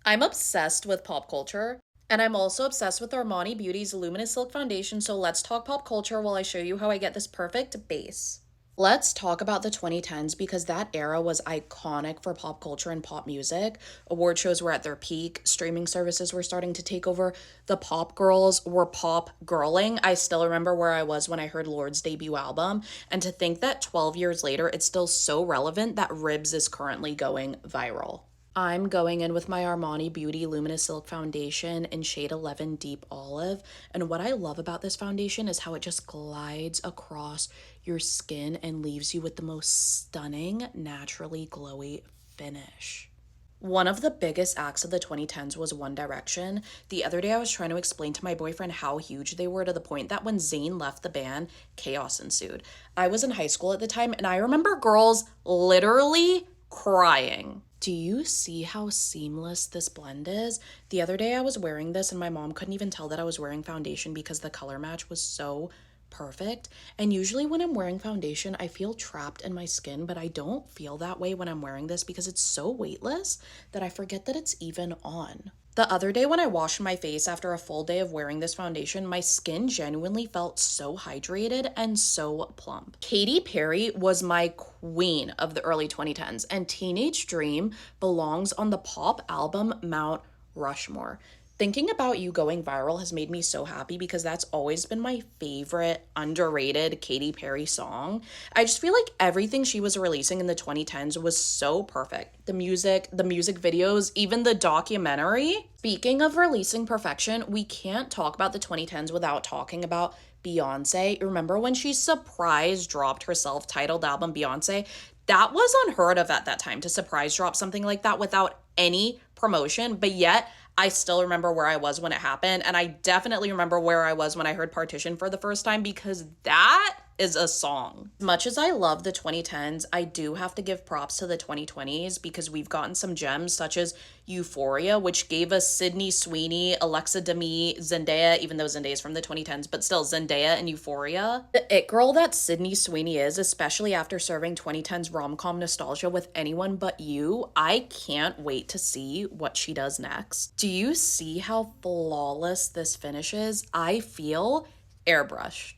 I'm obsessed with pop culture, and I'm also obsessed with Armani Beauty's Luminous Silk Foundation, so let's talk pop culture while I show you how I get this perfect base. Let's talk about the 2010s because that era was iconic for pop culture and pop music. Award shows were at their peak, streaming services were starting to take over, the pop girls were pop girling. I still remember where I was when I heard Lord's debut album, and to think that 12 years later it's still so relevant that Ribs is currently going viral. I'm going in with my Armani Beauty Luminous Silk Foundation in shade 11 Deep Olive. And what I love about this foundation is how it just glides across your skin and leaves you with the most stunning, naturally glowy finish. One of the biggest acts of the 2010s was One Direction. The other day, I was trying to explain to my boyfriend how huge they were to the point that when Zayn left the band, chaos ensued. I was in high school at the time, and I remember girls literally crying. Do you see how seamless this blend is? The other day I was wearing this and my mom couldn't even tell that I was wearing foundation because the color match was so perfect. And usually when I'm wearing foundation, I feel trapped in my skin, but I don't feel that way when I'm wearing this because it's so weightless that I forget that it's even on. The other day when I washed my face after a full day of wearing this foundation, my skin genuinely felt so hydrated and so plump. Katy Perry was my queen of the early 2010s, and Teenage Dream belongs on the pop album Mount Rushmore. Thinking about you going viral has made me so happy because that's always been my favorite underrated Katy Perry song. I just feel like everything she was releasing in the 2010s was so perfect. The music videos, even the documentary. Speaking of releasing perfection, we can't talk about the 2010s without talking about Beyonce. Remember when she surprise dropped her self-titled album Beyonce? That was unheard of at that time to surprise drop something like that without any promotion, but yet I still remember where I was when it happened, and I definitely remember where I was when I heard Partition for the first time because that is a song. As much as I love the 2010s, I do have to give props to the 2020s because we've gotten some gems such as Euphoria, which gave us Sydney Sweeney, Alexa Demie, Zendaya, even though Zendaya is from the 2010s, but still Zendaya and Euphoria. The it girl that Sydney Sweeney is, especially after serving 2010s rom-com nostalgia with Anyone But You, I can't wait to see what she does next. Do you see how flawless this finish is? I feel airbrushed.